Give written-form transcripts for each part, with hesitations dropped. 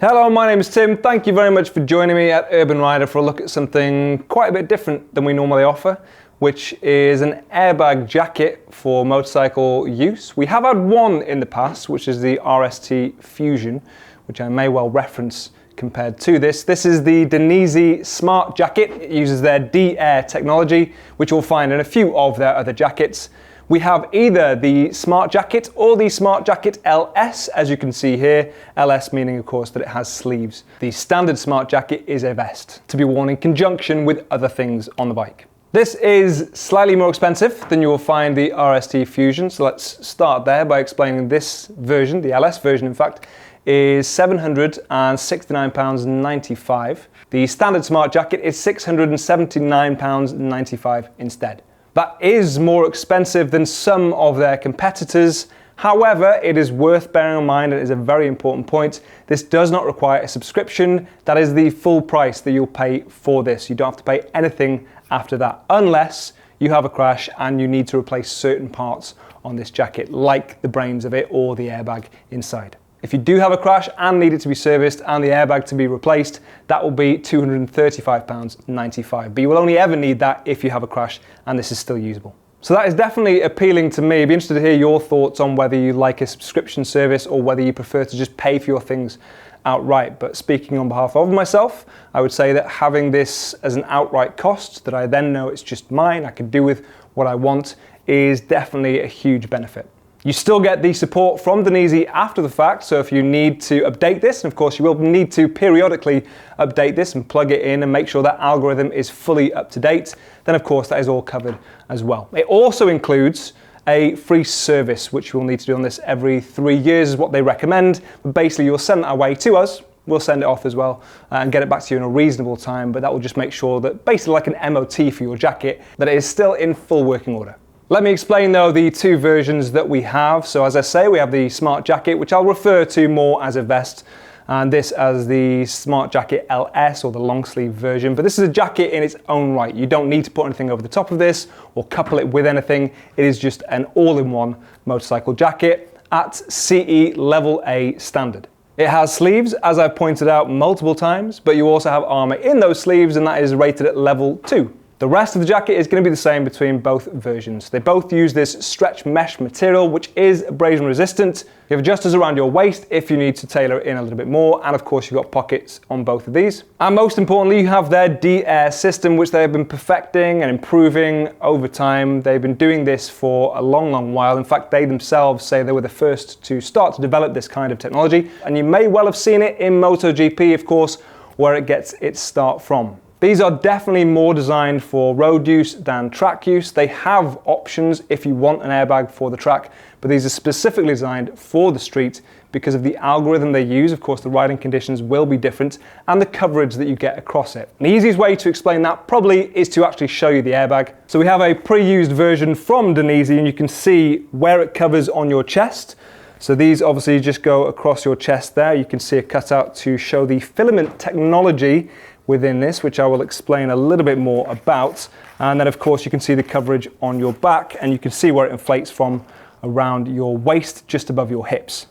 Hello, my name is Tim. Thank you very much for joining me at Urban Rider for a look at something quite a bit different than we normally offer, which is an airbag jacket for motorcycle use. We have had one in the past, which is the RST Fusion, which I may well reference compared to this. This is the Dainese Smart Jacket. It uses their D-air technology, which you'll find in a few of their other jackets. We have either the Smart Jacket or the Smart Jacket LS, as you can see here. LS meaning, of course, that it has sleeves. The standard Smart Jacket is a vest to be worn in conjunction with other things on the bike. This is slightly more expensive than you will find the RST Fusion, so let's start there by explaining this version, the LS version in fact, is £769.95. The standard Smart Jacket is £679.95 instead. That is more expensive than some of their competitors. However, it is worth bearing in mind, and it is a very important point, this does not require a subscription. That is the full price that you'll pay for this. You don't have to pay anything after that, unless you have a crash and you need to replace certain parts on this jacket, like the brains of it or the airbag inside. If you do have a crash and need it to be serviced and the airbag to be replaced, that will be £235.95. But you will only ever need that if you have a crash and this is still usable. So that is definitely appealing to me. I'd be interested to hear your thoughts on whether you like a subscription service or whether you prefer to just pay for your things outright. But speaking on behalf of myself, I would say that having this as an outright cost that I then know it's just mine, I can do with what I want, is definitely a huge benefit. You still get the support from Dainese after the fact, so if you need to update this, and of course you will need to periodically update this and plug it in and make sure that algorithm is fully up to date, then of course that is all covered as well. It also includes a free service, which we'll need to do on this every 3 years is what they recommend, but basically you'll send that away to us, we'll send it off as well and get it back to you in a reasonable time, but that will just make sure that basically like an MOT for your jacket, that it is still in full working order. Let me explain though the two versions that we have. So as I say, we have the Smart Jacket, which I'll refer to more as a vest, and this as the Smart Jacket LS or the long sleeve version. But this is a jacket in its own right. You don't need to put anything over the top of this or couple it with anything. It is just an all-in-one motorcycle jacket at CE Level A standard. It has sleeves, as I've pointed out multiple times, but you also have armor in those sleeves, and that is rated at level 2. The rest of the jacket is going to be the same between both versions. They both use this stretch mesh material, which is abrasion resistant. You have adjusters around your waist if you need to tailor it in a little bit more, and of course you've got pockets on both of these. And most importantly, you have their DAir system, which they have been perfecting and improving over time. They've been doing this for a long while. In fact, they themselves say they were the first to start to develop this kind of technology, and you may well have seen it in MotoGP, of course, where it gets its start from. These are definitely more designed for road use than track use. They have options if you want an airbag for the track, but these are specifically designed for the street because of the algorithm they use. Of course, the riding conditions will be different and the coverage that you get across it. And the easiest way to explain that probably is to actually show you the airbag. So we have a pre-used version from Dainese, and you can see where it covers on your chest. So these obviously just go across your chest there. You can see a cutout to show the filament technology within this, which I will explain a little bit more about. And then of course you can see the coverage on your back, and you can see where it inflates from around your waist, just above your hips.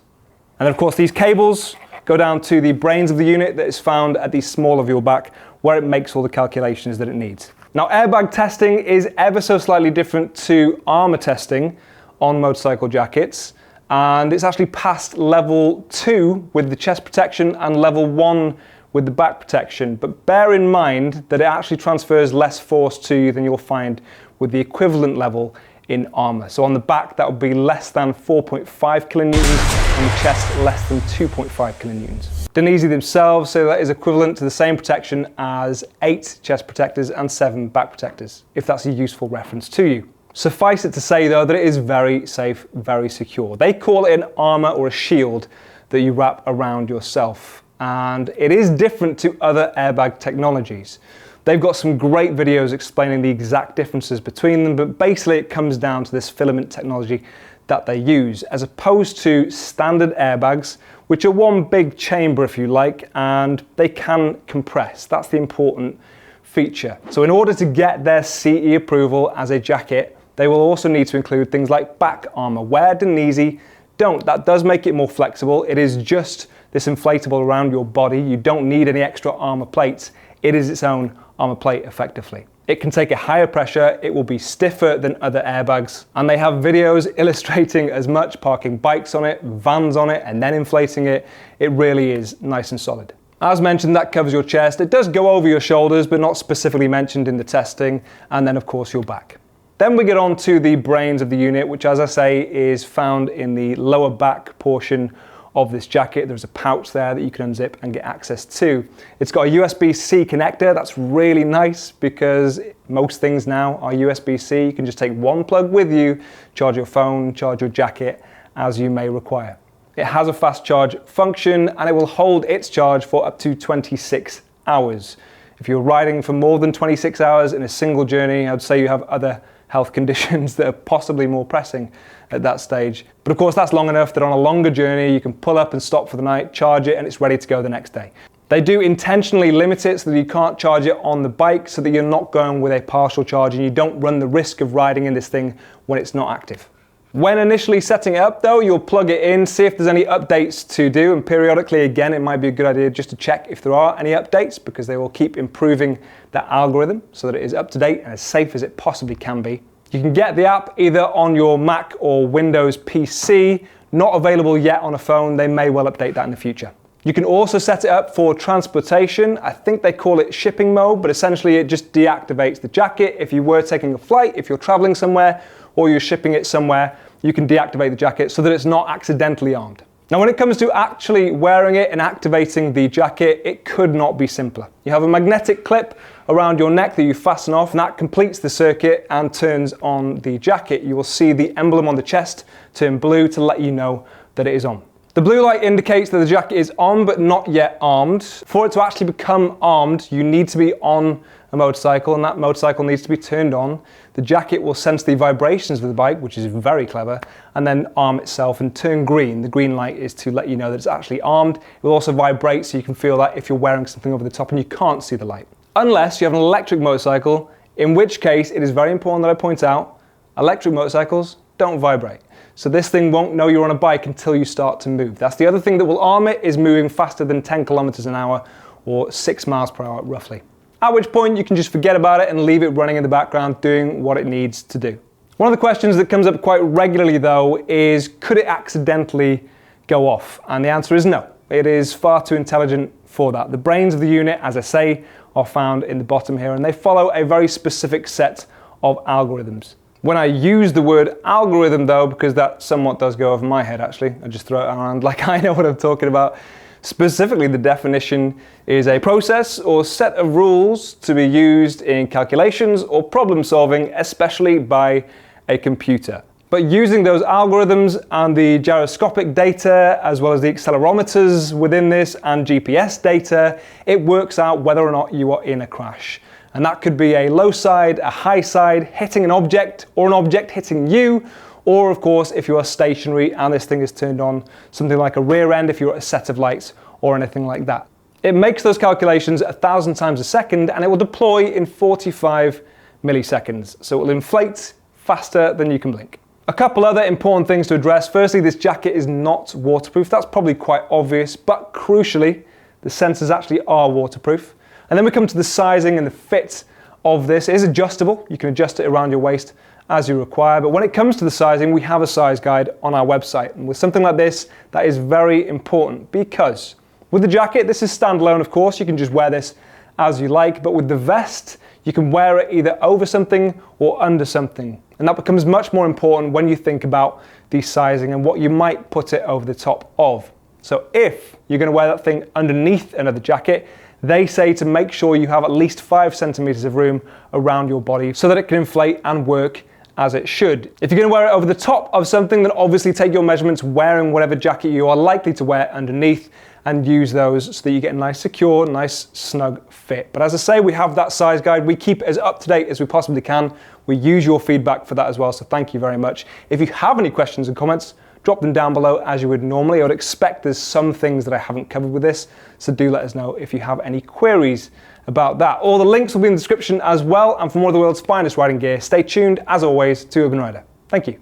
And then of course these cables go down to the brains of the unit that is found at the small of your back, where it makes all the calculations that it needs. Now, airbag testing is ever so slightly different to armor testing on motorcycle jackets, and it's actually past level 2 with the chest protection and level 1 with the back protection, but bear in mind that it actually transfers less force to you than you'll find with the equivalent level in armor. So on the back, that would be less than 4.5 kilonewtons, on the chest less than 2.5 kilonewtons. Dainese themselves say that is equivalent to the same protection as 8 chest protectors and 7 back protectors, if that's a useful reference to you. Suffice it to say though that it is very safe, very secure. They call it an armor or a shield that you wrap around yourself. And it is different to other airbag technologies. They've got some great videos explaining the exact differences between them, but basically it comes down to this filament technology that they use, as opposed to standard airbags, which are one big chamber if you like, and they can compress. That's the important feature. So in order to get their CE approval as a jacket, they will also need to include things like back armor, where Dainese don't. That does make it more flexible. It is just this inflatable around your body. You don't need any extra armor plates. It is its own armor plate effectively. It can take a higher pressure, it will be stiffer than other airbags, and they have videos illustrating as much, parking bikes on it, vans on it, and then inflating it. It really is nice and solid. As mentioned, that covers your chest. It does go over your shoulders, but not specifically mentioned in the testing, and then of course your back. Then we get on to the brains of the unit, which, as I say, is found in the lower back portion of this jacket. There's a pouch there that you can unzip and get access to. It's got a USB-C connector. That's really nice because most things now are USB-C. You can just take one plug with you, charge your phone, charge your jacket as you may require. It has a fast charge function and it will hold its charge for up to 26 hours. If you're riding for more than 26 hours in a single journey, I'd say you have other health conditions that are possibly more pressing at that stage. But of course, that's long enough that on a longer journey, you can pull up and stop for the night, charge it, and it's ready to go the next day. They do intentionally limit it so that you can't charge it on the bike, so that you're not going with a partial charge and you don't run the risk of riding in this thing when it's not active. When initially setting it up though, you'll plug it in, see if there's any updates to do, and periodically again, it might be a good idea just to check if there are any updates, because they will keep improving that algorithm so that it is up to date and as safe as it possibly can be. You can get the app either on your Mac or Windows PC, not available yet on a phone. They may well update that in the future. You can also set it up for transportation. I think they call it shipping mode, but essentially it just deactivates the jacket. If you were taking a flight, if you're traveling somewhere, or you're shipping it somewhere, you can deactivate the jacket so that it's not accidentally armed. Now, when it comes to actually wearing it and activating the jacket, it could not be simpler. You have a magnetic clip around your neck that you fasten off, and that completes the circuit and turns on the jacket. You will see the emblem on the chest turn blue to let you know that it is on. The blue light indicates that the jacket is on but not yet armed. For it to actually become armed, you need to be on a motorcycle, and that motorcycle needs to be turned on. The jacket will sense the vibrations of the bike, which is very clever, and then arm itself and turn green. The green light is to let you know that it's actually armed. It will also vibrate so you can feel that if you're wearing something over the top and you can't see the light. Unless you have an electric motorcycle, in which case it is very important that I point out, electric motorcycles don't vibrate. So this thing won't know you're on a bike until you start to move. That's the other thing that will arm it, is moving faster than 10 kilometers an hour or 6 miles per hour roughly. At which point you can just forget about it and leave it running in the background doing what it needs to do. One of the questions that comes up quite regularly though is, could it accidentally go off? And the answer is no. It is far too intelligent for that. The brains of the unit, as I say, are found in the bottom here, and they follow a very specific set of algorithms. When I use the word algorithm though, because that somewhat does go over my head actually, I just throw it around like I know what I'm talking about. Specifically, the definition is a process or set of rules to be used in calculations or problem solving, especially by a computer. But using those algorithms and the gyroscopic data, as well as the accelerometers within this and GPS data, it works out whether or not you are in a crash. And that could be a low side, a high side, hitting an object, or an object hitting you, or of course, if you are stationary and this thing is turned on, something like a rear end if you're at a set of lights or anything like that. It makes those calculations 1,000 times a second, and it will deploy in 45 milliseconds. So it will inflate faster than you can blink. A couple other important things to address. Firstly, this jacket is not waterproof. That's probably quite obvious, but crucially, the sensors actually are waterproof. And then we come to the sizing and the fit of this. It is adjustable. You can adjust it around your waist as you require. But when it comes to the sizing, we have a size guide on our website. And with something like this, that is very important, because with the jacket, this is standalone, of course. You can just wear this as you like. But with the vest, you can wear it either over something or under something. And that becomes much more important when you think about the sizing and what you might put it over the top of. So if you're going to wear that thing underneath another jacket, they say to make sure you have at least 5 centimeters of room around your body so that it can inflate and work as it should. If you're going to wear it over the top of something, then obviously take your measurements wearing whatever jacket you are likely to wear underneath and use those so that you get a nice secure, nice snug fit. But as I say, we have that size guide. We keep it as up to date as we possibly can. We use your feedback for that as well, so thank you very much. If you have any questions and comments, drop them down below as you would normally. I would expect there's some things that I haven't covered with this, so do let us know if you have any queries about that. All the links will be in the description as well, and for more of the world's finest riding gear, stay tuned as always to Urban Rider. Thank you.